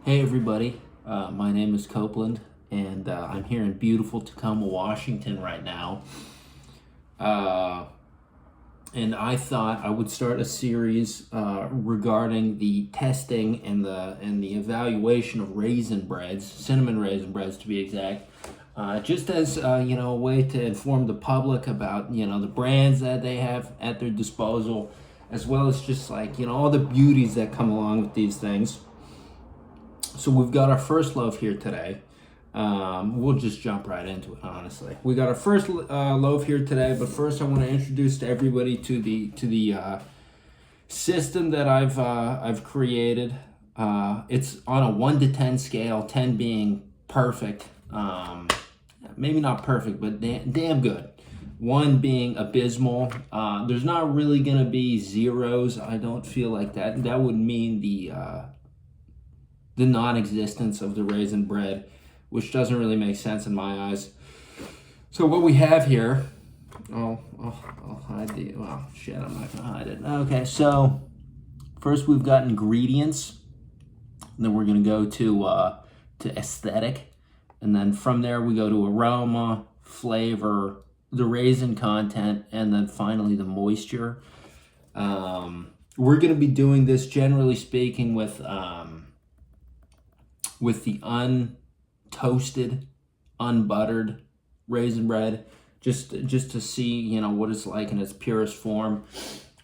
Hey everybody, my name is Copeland, and I'm here in beautiful Tacoma, Washington right now. Uh, and I thought I would start a series regarding the testing and the evaluation of raisin breads, cinnamon raisin breads to be exact. Just as a way to inform the public about the brands that they have at their disposal, as well as just all the beauties that come along with these things. So we've got our first loaf here today. We'll just jump right into it, honestly. We got our first loaf here today, but first I want to introduce to everybody to the system that I've created. It's on a 1 to 10 scale, 10 being perfect. Maybe not perfect, but damn good. 1 being abysmal. There's not really gonna be zeros. I don't feel like that. That would mean the non-existence of the raisin bread, which doesn't really make sense in my eyes. So what we have here, I'll hide the, well, shit, I'm not gonna hide it. Okay, so first we've got ingredients, and then we're gonna go to aesthetic, and then from there we go to aroma, flavor, the raisin content, and then finally the moisture. We're gonna be doing this, generally speaking, with the untoasted, unbuttered raisin bread, just to see what it's like in its purest form.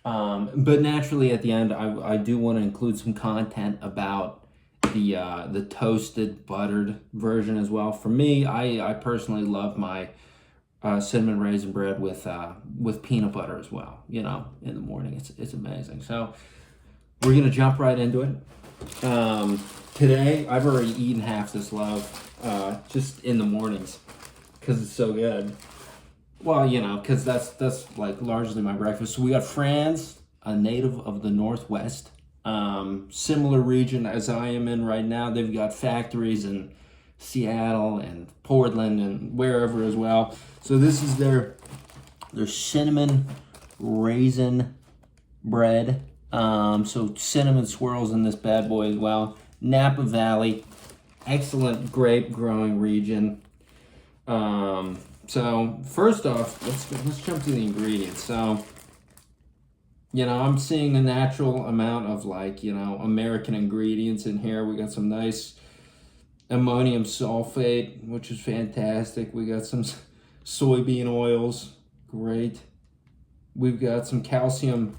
But naturally, at the end, I do want to include some content about the toasted, buttered version as well. For me, I personally love my cinnamon raisin bread with peanut butter as well. In the morning, it's amazing. So we're gonna jump right into it. Today, I've already eaten half this loaf, just in the mornings, because it's so good. Well, because that's like largely my breakfast. So we got Franz, a native of the Northwest, similar region as I am in right now. They've got factories in Seattle and Portland and wherever as well. So this is their cinnamon raisin bread. So cinnamon swirls in this bad boy as well. Napa Valley, excellent grape growing region. So first off, let's jump to the ingredients. So, I'm seeing a natural amount of American ingredients in here. We got some nice ammonium sulfate, which is fantastic. We got some soybean oils, great. We've got some calcium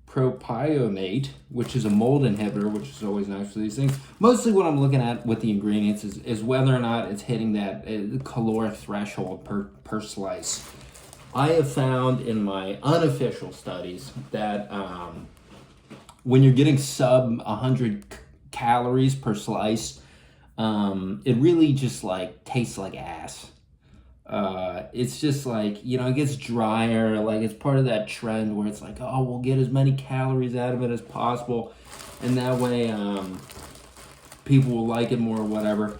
propionate, which is a mold inhibitor, which is always nice for these things. Mostly what I'm looking at with the ingredients is whether or not it's hitting that caloric threshold per slice. I have found in my unofficial studies that when you're getting sub 100 calories per slice, it really just tastes like ass. It's just it gets drier. It's part of that trend where it's we'll get as many calories out of it as possible, and that way people will like it more or whatever.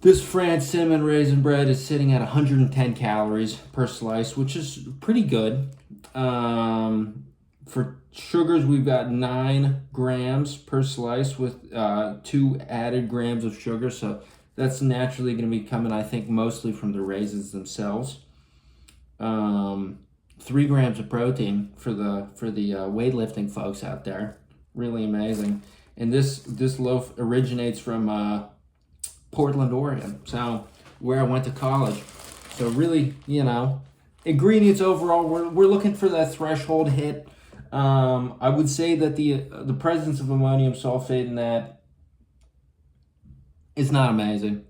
This Franz cinnamon raisin bread is sitting at 110 calories per slice, which is pretty good. For sugars, we've got 9 grams per slice with 2 added grams of sugar, so that's naturally going to be coming, I think, mostly from the raisins themselves. 3 grams of protein for the weightlifting folks out there. Really amazing. And this loaf originates from Portland, Oregon, so where I went to college. So really, ingredients overall, we're looking for that threshold hit. I would say that the presence of ammonium sulfate in that, it's not amazing,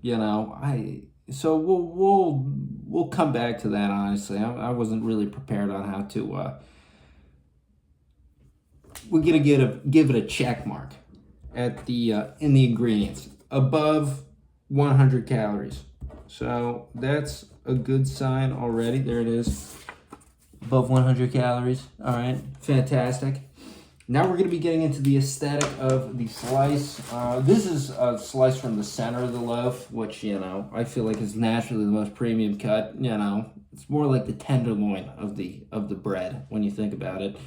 So we'll come back to that. Honestly, I wasn't really prepared on how to. We're gonna give it a check mark at the in the ingredients above 100 calories. So that's a good sign already. There it is, above 100 calories. All right, fantastic. Now we're going to be getting into the aesthetic of the slice. This is a slice from the center of the loaf, which, I feel like is naturally the most premium cut. It's more like the tenderloin of the bread when you think about it.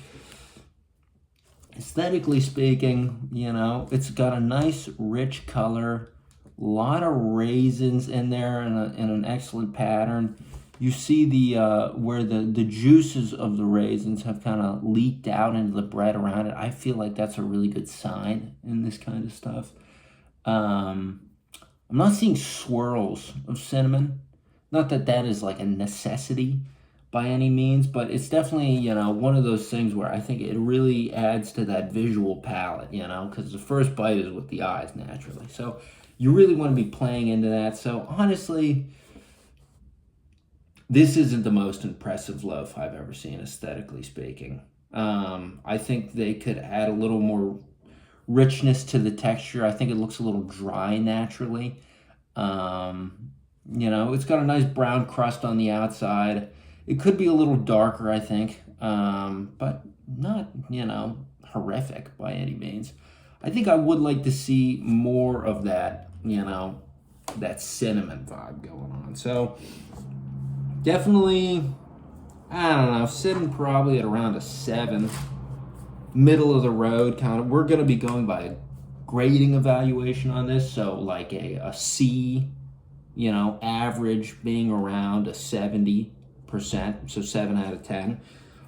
Aesthetically speaking, you know, it's got a nice rich color, a lot of raisins in there in an excellent pattern. You see the where the juices of the raisins have kind of leaked out into the bread around it. I feel like that's a really good sign in this kind of stuff. I'm not seeing swirls of cinnamon. Not that that is like a necessity by any means, but it's definitely, you know, one of those things where I think it really adds to that visual palette, you know, because the first bite is with the eyes naturally. So you really want to be playing into that. So honestly, this isn't the most impressive loaf I've ever seen, aesthetically speaking. I think they could add a little more richness to the texture. I think it looks a little dry naturally. You know, it's got a nice brown crust on the outside. It could be a little darker, I think, but not, you know, horrific by any means. I think I would like to see more of that, you know, that cinnamon vibe going on. So definitely, I don't know, sitting probably at around a 7, middle of the road kind of. We're going to be going by a grading evaluation on this, so like a C, you know, average being around a 70%, so 7 out of 10.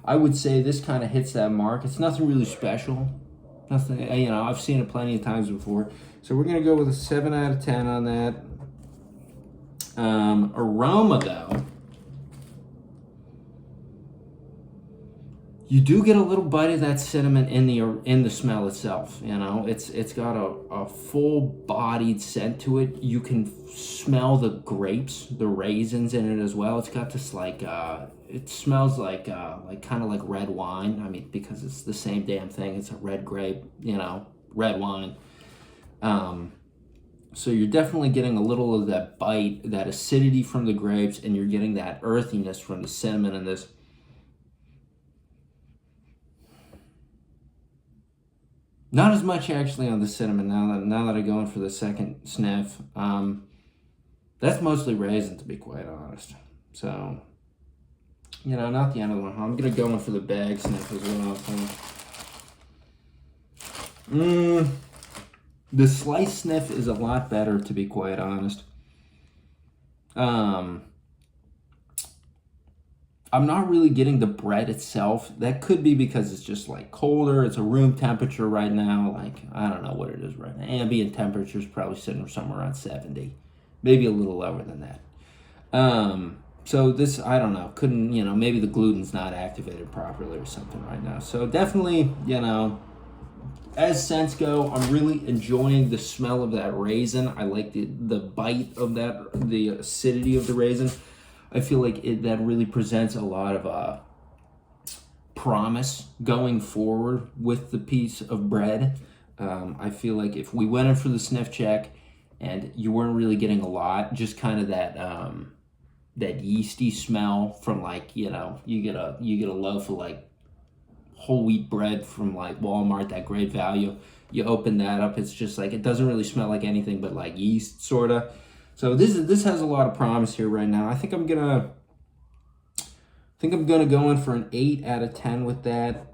I would say this kind of hits that mark. It's nothing really special. Nothing, you know, I've seen it plenty of times before. So we're going to go with a 7 out of 10 on that. Aroma, though. You do get a little bite of that cinnamon in the smell itself. You know, it's got a full-bodied scent to it. You can smell the grapes, the raisins in it as well. It's got this like it smells like kind of like red wine. I mean, because it's the same damn thing. It's a red grape, you know, red wine. So you're definitely getting a little of that bite, that acidity from the grapes, and you're getting that earthiness from the cinnamon in this. Not as much actually on the cinnamon now that I go in for the second sniff. That's mostly raisin, to be quite honest. So, you know, not the end of the one. I'm gonna go in for the bag sniff as well. The slice sniff is a lot better, to be quite honest. I'm not really getting the bread itself. That could be because it's just like colder. It's a room temperature right now. Like, I don't know what it is right now. Ambient temperature is probably sitting somewhere around 70, maybe a little lower than that. So this, I don't know, couldn't, you know, maybe the gluten's not activated properly or something right now. So definitely, you know, as scents go, I'm really enjoying the smell of that raisin. I like the bite of that, the acidity of the raisin. I feel like that really presents a lot of promise going forward with the piece of bread. I feel like if we went in for the sniff check and you weren't really getting a lot, just kind of that that yeasty smell from, like, you know, you get a loaf of like whole wheat bread from like Walmart, that great value. You open that up, it's just like, it doesn't really smell like anything but like yeast, sorta. So this has a lot of promise here right now. I think I'm gonna go in for an 8 out of 10 with that.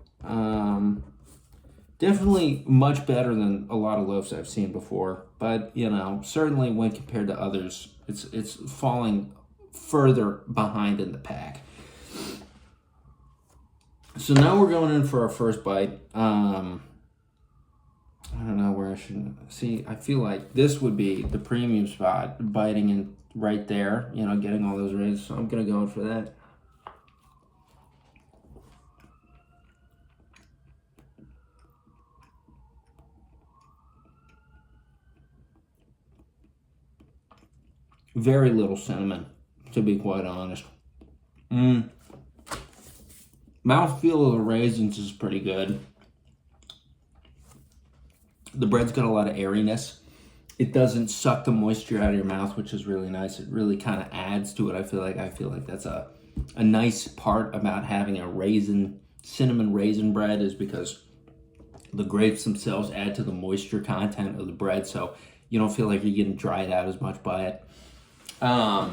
Definitely much better than a lot of loaves I've seen before, but you know, certainly when compared to others, it's falling further behind in the pack. So now we're going in for our first bite. I don't know where I should see. I feel like this would be the premium spot, biting in right there, you know, getting all those raisins. So I'm gonna go in for that. Very little cinnamon, to be quite honest. Mouthfeel of the raisins is pretty good. The bread's got a lot of airiness. It doesn't suck the moisture out of your mouth, which is really nice. It really kind of adds to it. I feel like that's a nice part about having a cinnamon raisin bread, is because the grapes themselves add to the moisture content of the bread, so you don't feel like you're getting dried out as much by it. But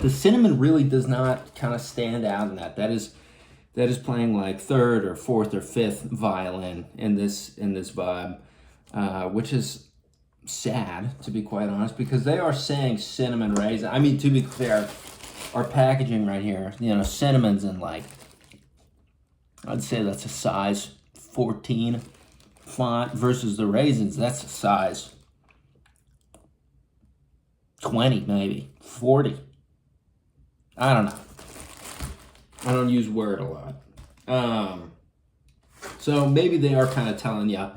the cinnamon really does not kind of stand out in that. That that is playing like third or fourth or fifth violin in this vibe, which is sad, to be quite honest, because they are saying cinnamon raisin. I mean, to be fair, our packaging right here, you know, cinnamon's in like, I'd say that's a size 14 font versus the raisins, that's a size 20, maybe 40. I don't know. I don't use Word a lot. So maybe they are kind of telling you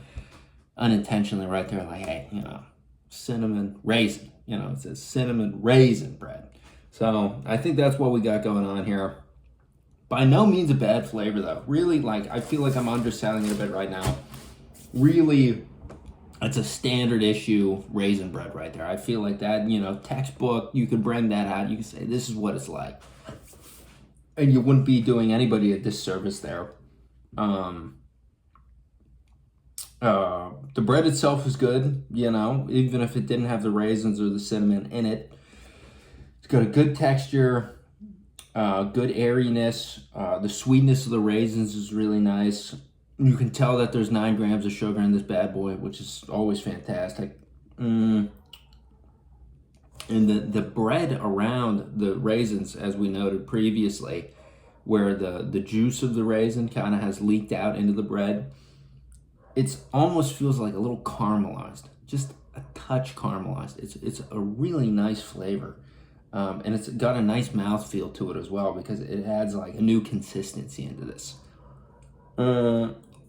unintentionally right there, like, hey, you know, cinnamon raisin. You know, it says cinnamon raisin bread. So I think that's what we got going on here. By no means a bad flavor, though. Really, like, I feel like I'm underselling it a bit right now. Really, it's a standard issue raisin bread right there. I feel like that, you know, textbook, you could bring that out. You could say, this is what it's like. And you wouldn't be doing anybody a disservice there. The bread itself is good, you know, even if it didn't have the raisins or the cinnamon in it. It's got a good texture, good airiness. The sweetness of the raisins is really nice. You can tell that there's 9 grams of sugar in this bad boy, which is always fantastic. And the bread around the raisins, as we noted previously, where the juice of the raisin kind of has leaked out into the bread, it almost feels like a little caramelized, just a touch caramelized. It's a really nice flavor. And it's got a nice mouthfeel to it as well, because it adds like a new consistency into this.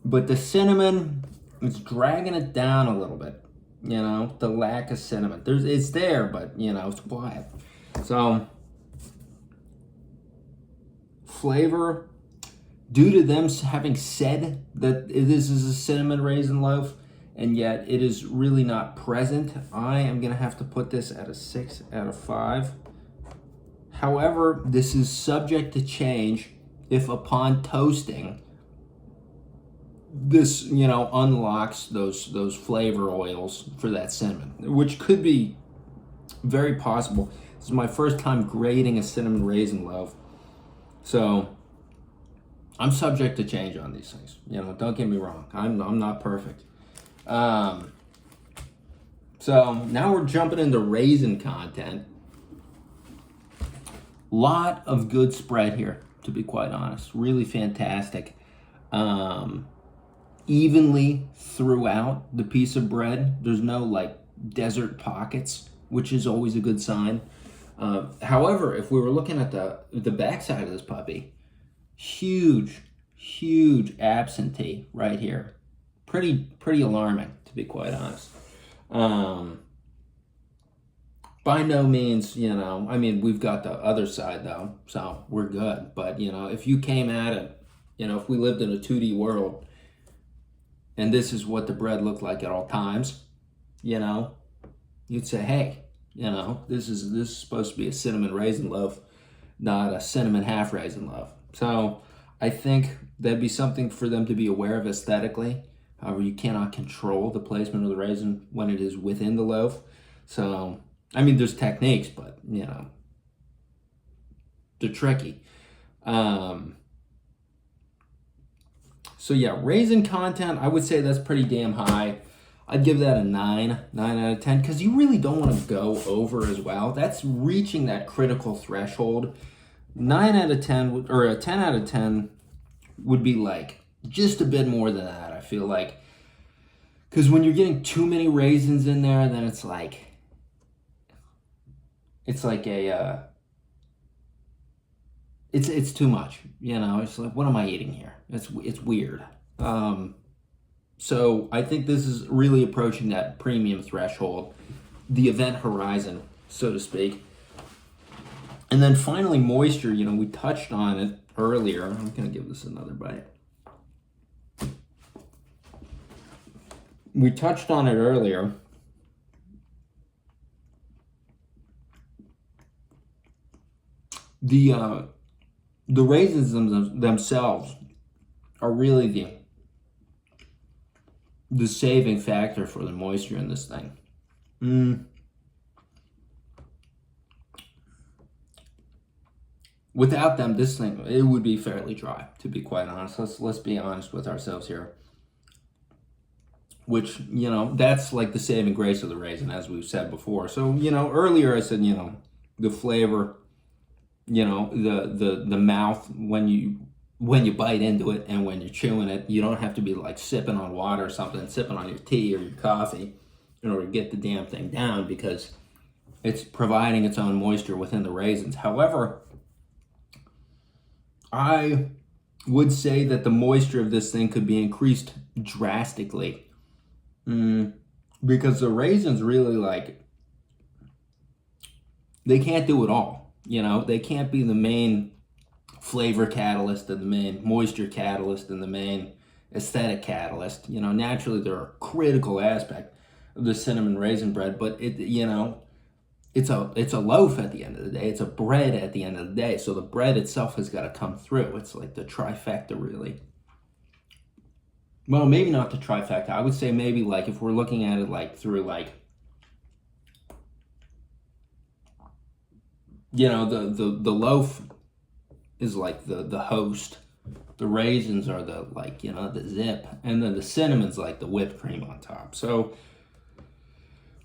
But the cinnamon, it's dragging it down a little bit. You know, the lack of cinnamon. It's there, but, you know, it's quiet. So, flavor, due to them having said that this is a cinnamon raisin loaf, and yet it is really not present, I am going to have to put this at a 6 out of 5. However, this is subject to change if upon toasting, this, you know, unlocks those flavor oils for that cinnamon, which could be very possible. This is my first time grading a cinnamon raisin loaf, so I'm subject to change on these things. You know, don't get me wrong. I'm not perfect. So now we're jumping into raisin content. Lot of good spread here, to be quite honest. Really fantastic. Evenly throughout the piece of bread. There's no like desert pockets, which is always a good sign. However, if we were looking at the backside of this puppy, huge absentee right here. Pretty alarming, to be quite honest. By no means, you know, I mean, we've got the other side though, so we're good. But, you know, if you came at it, you know, if we lived in a 2D world and this is what the bread looked like at all times, you know, you'd say, hey, you know, this is supposed to be a cinnamon raisin loaf, not a cinnamon half raisin loaf. So I think that'd be something for them to be aware of aesthetically. However, you cannot control the placement of the raisin when it is within the loaf. So, I mean, there's techniques, but, you know, they're tricky. So yeah, raisin content, I would say that's pretty damn high. I'd give that a 9 out of 10, because you really don't want to go over as well. That's reaching that critical threshold. 9 out of 10, or a 10 out of 10 would be like just a bit more than that, I feel like. Because when you're getting too many raisins in there, then it's like a, it's too much, you know. It's like, what am I eating here? It's weird. So I think this is really approaching that premium threshold, the event horizon, so to speak. And then finally, moisture. You know, we touched on it earlier. I'm gonna give this another bite. We touched on it earlier. The raisins themselves are really the saving factor for the moisture in this thing. Without them, this thing, it would be fairly dry, to be quite honest. Let's be honest with ourselves here. Which, you know, that's like the saving grace of the raisin, as we've said before. So, you know, earlier I said, you know, the flavor, you know, the mouth when you bite into it and when you're chewing it, you don't have to be like sipping on water or something, sipping on your tea or your coffee in order to get the damn thing down, because it's providing its own moisture within the raisins. However, I would say that the moisture of this thing could be increased drastically. Because the raisins really, like, they can't do it all. You know, they can't be the main flavor catalyst and the main moisture catalyst and the main aesthetic catalyst. You know, naturally they're a critical aspect of the cinnamon raisin bread, but it, you know, it's a loaf at the end of the day. It's a bread at the end of the day. So the bread itself has got to come through. It's like the trifecta, really. Well, maybe not the trifecta. I would say maybe, like, if we're looking at it like through, like, you know, the loaf is like the host. The raisins are the, like, you know, the zip, and then the cinnamon's like the whipped cream on top. So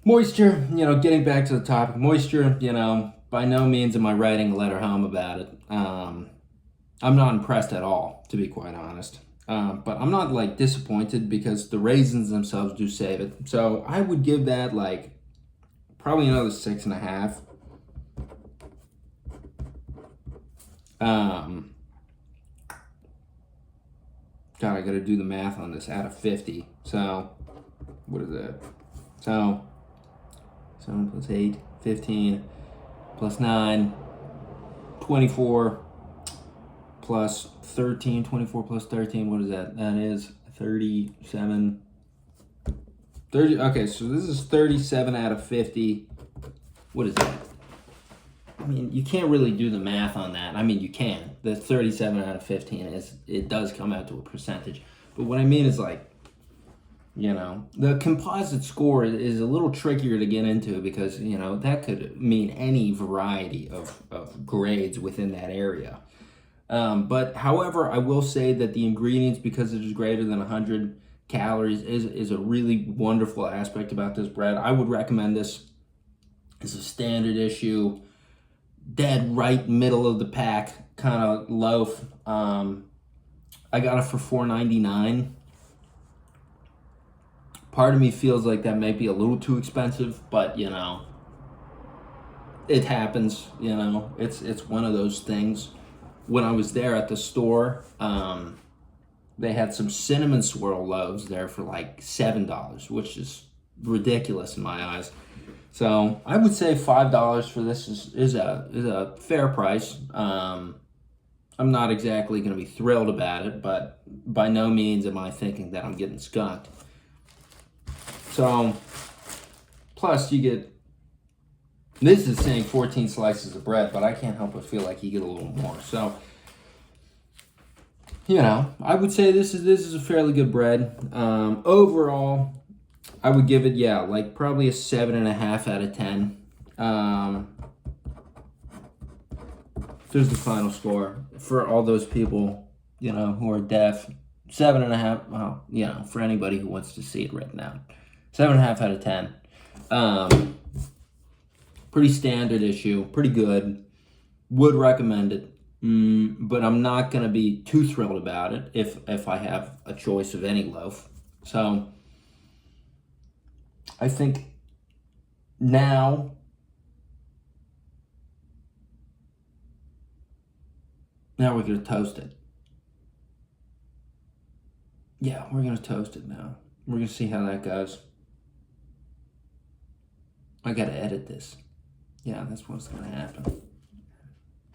moisture, you know, getting back to the topic, moisture, you know, by no means am I writing a letter home about it. I'm not impressed at all, to be quite honest. But I'm not, like, disappointed, because the raisins themselves do save it. So I would give that, like, probably another 6.5. God, I gotta do the math on this. Out of 50. So, what is that? So, 7 plus 8, 15, plus 9, 24, plus 13, 24 plus 13, what is that? That is 37, 30, okay, so this is 37 out of 50. What is that? I mean, you can't really do the math on that. I mean, you can. The 37 out of 15 it does come out to a percentage. But what I mean is, like, you know, the composite score is a little trickier to get into, because, you know, that could mean any variety of grades within that area. But however, I will say that the ingredients, because it is greater than 100 calories, is a really wonderful aspect about this bread. I would recommend this as a standard issue, dead right middle of the pack kind of loaf. I got it for $4.99. Part of me feels like that might be a little too expensive, but, you know, it happens. You know, it's one of those things. When I was there at the store, they had some cinnamon swirl loaves there for like $7, which is ridiculous in my eyes. So I would say $5 for this is a fair price. I'm not exactly going to be thrilled about it, but by no means am I thinking that I'm getting skunked. So, plus you get, this is saying 14 slices of bread, but I can't help but feel like you get a little more. So, you know, I would say this is a fairly good bread. Overall, I would give it, yeah, like probably a 7.5 out of 10. There's the final score for all those people, you know, who are deaf. 7.5. Well, you know, for anybody who wants to see it written out, 7.5 out of 10. Pretty standard issue, pretty good. Would recommend it, but I'm not gonna be too thrilled about it if I have a choice of any loaf. So I think now we're gonna toast it. Yeah, we're gonna toast it now. We're gonna see how that goes. I gotta edit this. Yeah, that's what's gonna happen.